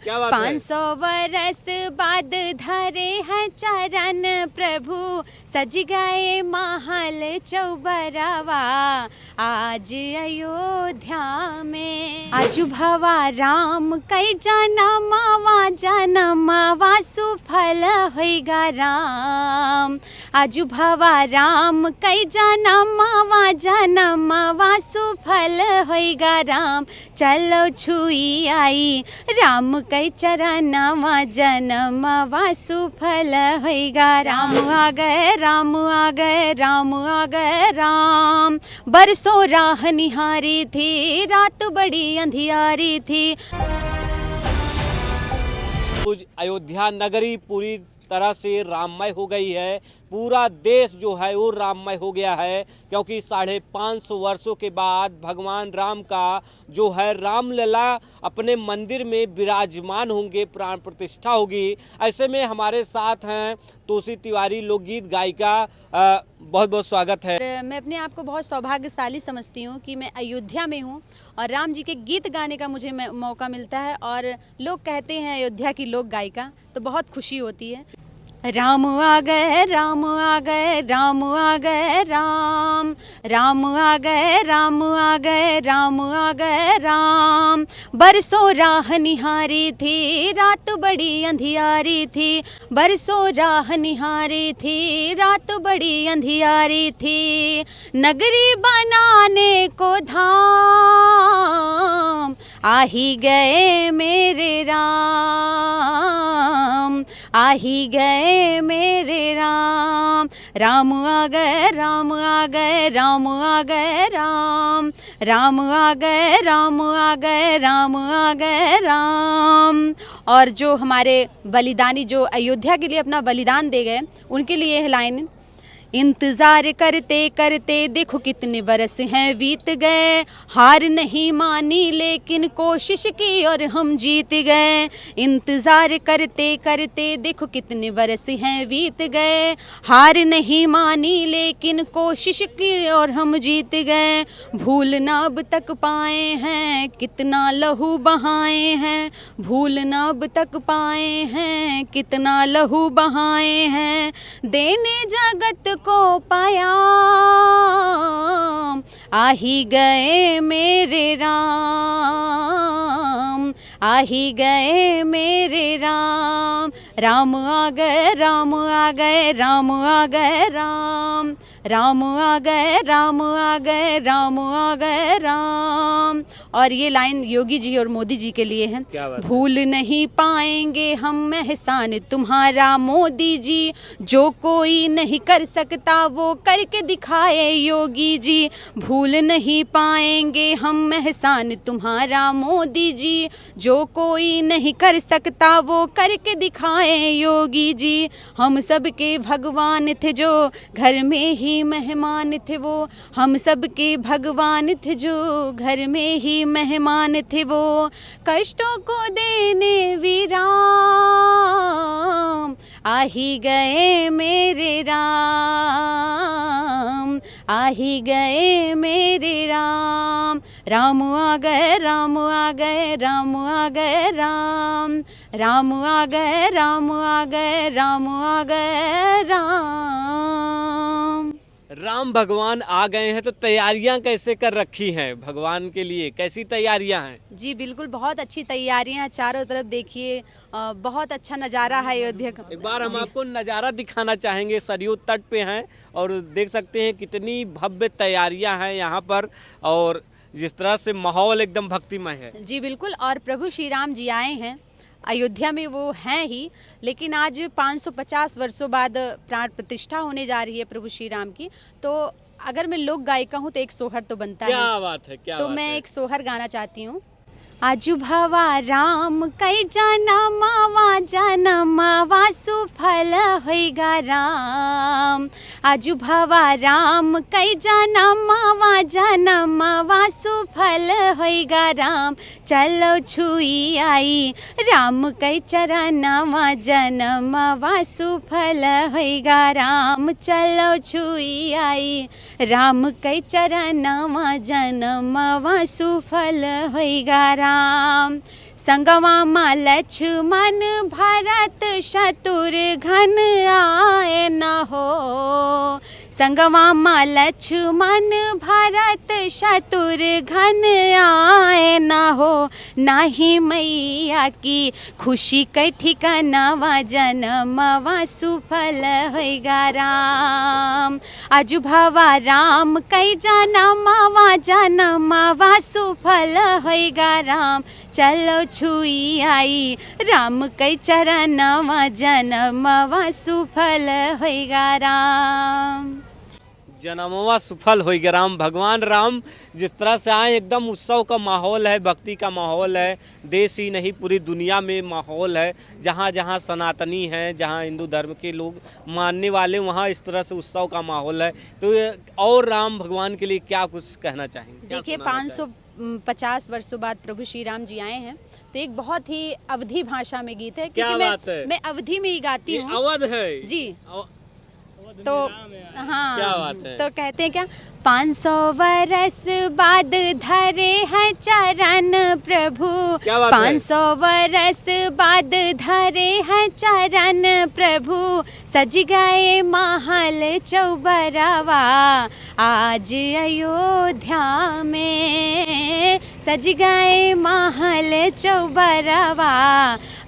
क्या बात है? 500 वर्ष बाद धरे हैं चरण प्रभु, सज गए महल चौबरवा आज अयोध्या में। आजु भवा राम कई जनमवा सुफल होइगा राम। आजु भवा राम कई जनमवा सुफल होइगा राम। चलो छुई आई राम कई चरणवा जनमवा सुफल होइगा राम। आ गए राम आ गए राम आ गए राम। बरसों राह निहारी थी रात बड़ी अंधियारी थी। अयोध्या नगरी पूरी तरह से राममय हो गई है। पूरा देश जो है वो राममय हो गया है, क्योंकि 550 वर्षों के बाद भगवान राम का जो है रामलला अपने मंदिर में विराजमान होंगे, प्राण प्रतिष्ठा होगी। ऐसे में हमारे साथ हैं तुलसी तिवारी, लोकगीत गायिका। बहुत बहुत स्वागत है। मैं अपने आप को बहुत सौभाग्यशाली समझती हूँ कि मैं अयोध्या में हूँ और राम जी के गीत गाने का मुझे मौका मिलता है। और लोग कहते हैं अयोध्या की लोक गायिका, तो बहुत खुशी होती है। राम आ गए राम आ गए राम आ गए राम। राम आ गए राम आ गए राम आ गए राम। बरसों राह निहारी थी रात बड़ी अंधियारी थी। बरसों राह निहारी थी रात बड़ी अंधियारी थी। नगरी बनाने को धाम आ ही गए मेरे राम। आ ही गए मेरे राम। राम आ गए राम आ गए राम आ गए राम। राम आ गए राम आ गए राम आ गए राम। और जो हमारे बलिदानी जो अयोध्या के लिए अपना बलिदान दे गए, उनके लिए यह लाइन। इंतज़ार करते करते देखो कितने बरस हैं बीत गए। हार नहीं मानी लेकिन कोशिश की और हम जीत गए। इंतज़ार करते करते देखो कितने बरस हैं बीत गए। हार नहीं मानी लेकिन कोशिश की और हम जीत गए। भूलना अब तक पाए हैं कितना लहू बहाए हैं। भूलना अब तक पाए हैं कितना लहू बहाए हैं। देने जगत को पाया आ ही गए मेरे राम। आ ही गए मेरे राम। राम आ गए राम आ गए राम आ गए राम। राम आ गए राम आ गए राम आ गए राम। और ये लाइन योगी जी और मोदी जी के लिए है। भूल नहीं पाएंगे हम एहसान तुम्हारा मोदी जी। जो कोई नहीं कर सकता वो करके दिखाए योगी जी। भूल नहीं पाएंगे हम एहसान तुम्हारा मोदी जी। जो कोई नहीं कर सकता वो करके दिखाए योगी जी। हम सब के भगवान थे जो घर में ही मेहमान थे वो। हम सब के भगवान थे जो घर में ही मेहमान थे वो। कष्टों को देने विराम आ ही गए मेरे राम। आ ही गए मेरे राम। राम आ गए राम आ गए राम आ गए राम। राम आ गए राम आ गए राम आ गए राम। राम भगवान आ गए हैं, तो तैयारियां कैसे कर रखी हैं भगवान के लिए? कैसी तैयारियां हैं? जी बिल्कुल, बहुत अच्छी तैयारियां हैं। चारों तरफ देखिए, बहुत अच्छा नज़ारा है अयोध्या का। एक बार हम आपको नज़ारा दिखाना चाहेंगे। सरयू तट पे हैं और देख सकते हैं कितनी भव्य तैयारियां हैं यहाँ पर, और जिस तरह से माहौल एकदम भक्तिमय है। जी बिल्कुल, और प्रभु श्री राम जी आए हैं अयोध्या में, वो हैं ही, लेकिन आज 550 वर्षों बाद प्राण प्रतिष्ठा होने जा रही है प्रभु श्री राम की। तो अगर मैं लोक गायिका हूँ तो एक सोहर तो बनता है। क्या बात है, क्या तो बात मैं है। एक सोहर गाना चाहती हूँ। आजु भवा राम कई जनमवा सुफल होइगा राम। आजु भवा राम कई जनमवा सुफल होइगा राम। चलो छुई आई राम कई चरणवा जनमवा सुफल होइगा राम। चलो छुई आई राम कई चरणवा जनमवा सुफल होइगा राम। संगवा मा लक्ष्मण भरत शत्रुघ्न आए न हो, संगवा मा लक्ष्मण भरत शत्रुघ्न आए न हो, नाही मैया की खुशी कै ठिकानावा जनमवा सुफल होइगा राम। आज भवा राम कै जनमवा जनमवा सुफल होइगा राम। चलो छुई आई राम कै चरणवा जनमवा सुफल होइगा राम। जनमवा सफल हो गया राम। भगवान राम जिस तरह से आए, एकदम उत्सव का माहौल है, भक्ति का माहौल है। देश ही नहीं पूरी दुनिया में माहौल है। जहाँ जहाँ सनातनी हैं, जहाँ हिंदू धर्म के लोग मानने वाले, वहाँ इस तरह से उत्सव का माहौल है। तो और राम भगवान के लिए क्या कुछ कहना चाहेंगे? देखिए 550 वर्षों बाद प्रभु श्री राम जी आए हैं, तो एक बहुत ही अवधी भाषा में गीत है, क्या क्योंकि बात है? मैं अवधी में ही गाती हूँ। अवध है जी। तो हाँ, क्या बात है? तो कहते हैं क्या, 500 वर्ष बाद धरे हैं चरण प्रभु, क्या बात है? 500 वर्ष बाद धरे हैं चरण प्रभु, सज गए महल चौबरवा आज अयोध्या में, सज गए महल चौबरवा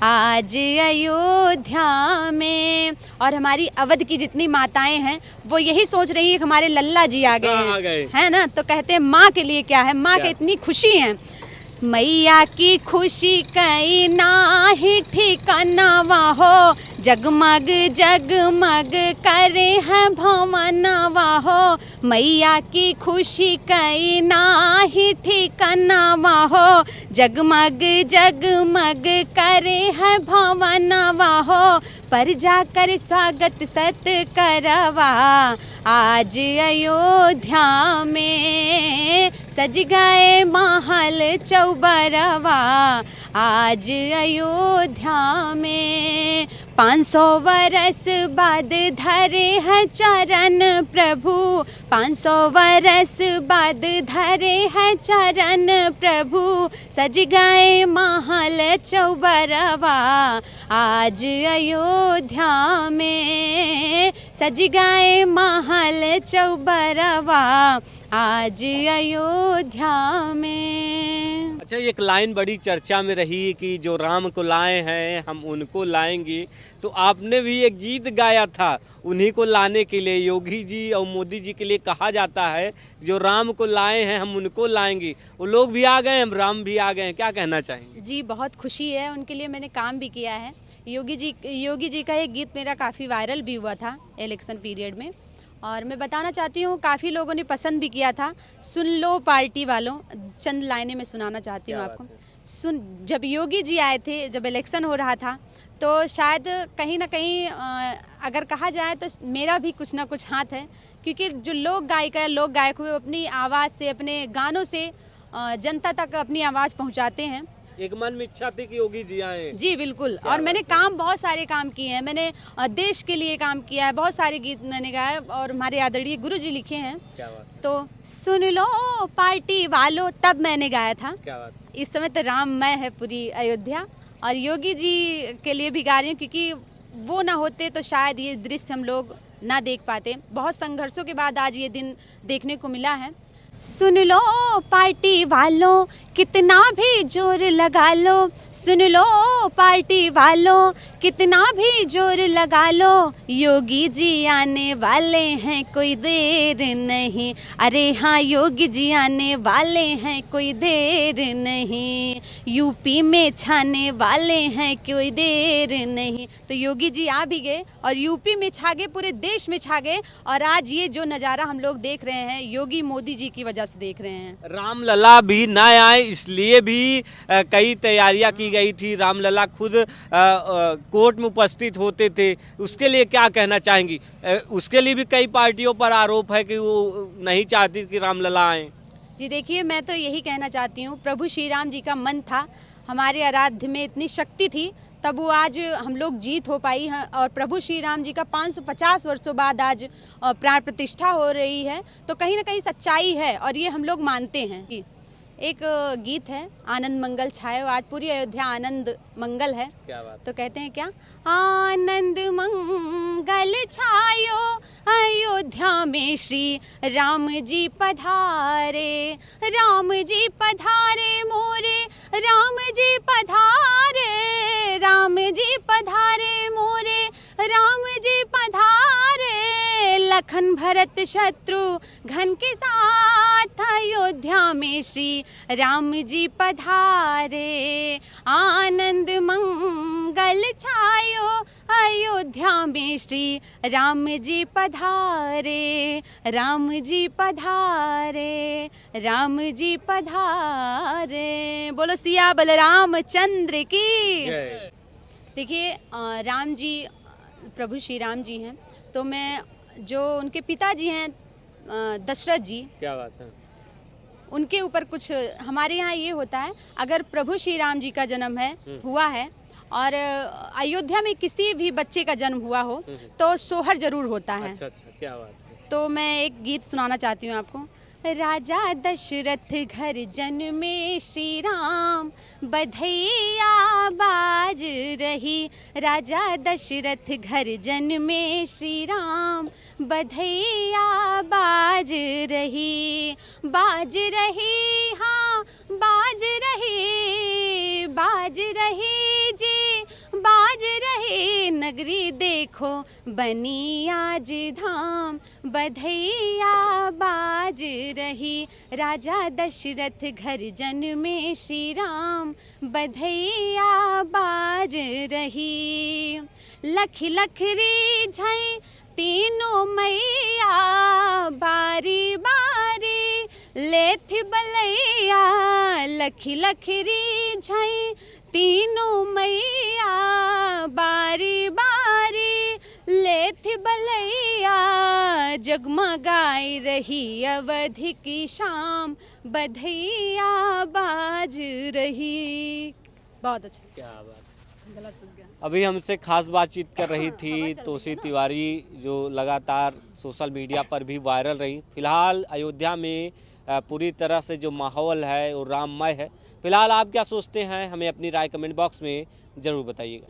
आज अयोध्या में। और हमारी अवध की जितनी माताएं हैं वो यही सोच रही है कि हमारे लल्ला जी आ गए हैं ना। तो कहते हैं माँ के लिए क्या है, माँ के इतनी खुशी है। मैया की खुशी कई नाही ठिकानावा हो, जगमग जगमग करे हैं भवनवा हो, मैया की खुशी कई नाही ठिकानावा हो, जगमग जगमग करे हैं भवनवा हो, पर जाकर स्वागत सत करवा आज अयोध्या में, सज गए महल चौबरवा आज अयोध्या में। 500 वर्ष बाद धरे हैं चरण प्रभु, 500 वर्ष बाद धरे हैं चरण प्रभु, सज गए महल चौबरवा आज अयोध्या में, सज गए महल चौबरवा आज अयोध्या में। अच्छा, एक लाइन बड़ी चर्चा में रही कि जो राम को लाए हैं हम उनको लाएंगे, तो आपने भी एक गीत गाया था उन्हीं को लाने के लिए। योगी जी और मोदी जी के लिए कहा जाता है जो राम को लाए हैं हम उनको लाएंगे। वो लोग भी आ गए, हम राम भी आ गए हैं, क्या कहना चाहेंगे? जी, बहुत खुशी है, उनके लिए मैंने काम भी किया है। योगी जी का एक गीत मेरा काफ़ी वायरल भी हुआ था इलेक्शन पीरियड में, और मैं बताना चाहती हूँ काफ़ी लोगों ने पसंद भी किया था। सुन लो पार्टी वालों, चंद लाइनें मैं सुनाना चाहती हूँ आपको। जब योगी जी आए थे, जब इलेक्शन हो रहा था, तो शायद कहीं ना कहीं अगर कहा जाए तो मेरा भी कुछ ना कुछ हाथ है, क्योंकि जो लोक गायक हुए अपनी आवाज़ से, अपने गानों से जनता तक अपनी आवाज़ पहुँचाते हैं। एक मन में इच्छा थी कि योगी जी आए। जी बिल्कुल, और मैंने बहुत सारे काम किए हैं। मैंने देश के लिए काम किया है, बहुत सारे गीत मैंने गाए और हमारे आदरणीय गुरु जी लिखे हैं। क्या बात? तो सुन लो पार्टी वालों, तब मैंने गाया था। क्या बात? इस समय तो राममय है पूरी अयोध्या, और योगी जी के लिए भी गा रही हूँ, क्योंकि वो ना होते तो शायद ये दृश्य हम लोग ना देख पाते। बहुत संघर्षों के बाद आज ये दिन देखने को मिला है। सुन लो पार्टी वालों, कितना भी जोर लगा लो, सुन लो पार्टी वालों, कितना भी जोर लगा लो, योगी जी आने वाले हैं कोई देर नहीं। अरे हाँ, योगी जी आने वाले हैं कोई देर नहीं, यूपी में छाने वाले हैं कोई देर नहीं। तो योगी जी आ भी गए और यूपी में छा गए, पूरे देश में छा गए, और आज ये जो नज़ारा हम लोग देख रहे हैं योगी मोदी जी की वजह से देख रहे हैं। रामलला भी ना आए इसलिए भी कई तैयारियां की गई थी। रामलला खुद कोर्ट में उपस्थित होते थे, उसके लिए क्या कहना चाहेंगी? उसके लिए भी कई पार्टियों पर आरोप है कि वो नहीं चाहती कि रामलला आए। जी देखिए, मैं तो यही कहना चाहती हूँ, प्रभु श्री राम जी का मन था, हमारे आराध्य में इतनी शक्ति थी, तब वो आज हम लोग जीत हो पाई है। और प्रभु श्री राम जी का 550 वर्षों बाद आज प्राण प्रतिष्ठा हो रही है, तो कहीं ना कहीं सच्चाई है और ये हम लोग मानते हैं। एक गीत है, आनंद मंगल छायो, आज पूरी अयोध्या आनंद मंगल है। क्या बात। तो कहते हैं क्या, आनंद मंगल छायो अयोध्या में श्री राम जी पधारे, राम जी पधारे मोरे राम जी पधारे, राम जी पधारे मोरे राम जी पधारे, लखन भरत शत्रुघ्न के साथ अयोध्या में श्री राम जी पधारे, आनंद मंगल छायो अयोध्या में श्री राम जी पधारे, राम जी पधारे, राम जी पधारे। बोलो सिया बलराम चंद्र की। देखिए राम जी, प्रभु श्री राम जी हैं, तो मैं जो उनके पिताजी हैं दशरथ जी, क्या बात है, उनके ऊपर कुछ हमारे यहाँ ये होता है, अगर प्रभु श्री राम जी का जन्म है हुआ है और अयोध्या में किसी भी बच्चे का जन्म हुआ हो तो सोहर जरूर होता है। अच्छा अच्छा, क्या बात है। तो मैं एक गीत सुनाना चाहती हूँ आपको। राजा दशरथ घर जन्मे श्री राम, बधैया बाज रही, राजा दशरथ घर जन्मे श्री राम, बधैया बाज रही, बाज रही हाँ बाज रही, बाज रही जी बाज रही, नगरी देखो बनी आज धाम, बधैया बाज रही, राजा दशरथ घर जन्मे श्री राम, बधैया बाज रही, लख लख री झई तीनों मैया, बारी बारी लेथि बलैया, लखी लखरी झई तीनों मैया, बारी बारी लेथि बलैया, जगमगाई रही अवधि की शाम, बधैया बाज रही। बहुत अच्छा। क्या बात। गला सूख गया। अभी हमसे खास बातचीत कर रही थी तोसी तिवारी, जो लगातार सोशल मीडिया पर भी वायरल रही। फिलहाल अयोध्या में पूरी तरह से जो माहौल है वो राममय है। फिलहाल आप क्या सोचते हैं, हमें अपनी राय कमेंट बॉक्स में ज़रूर बताइएगा।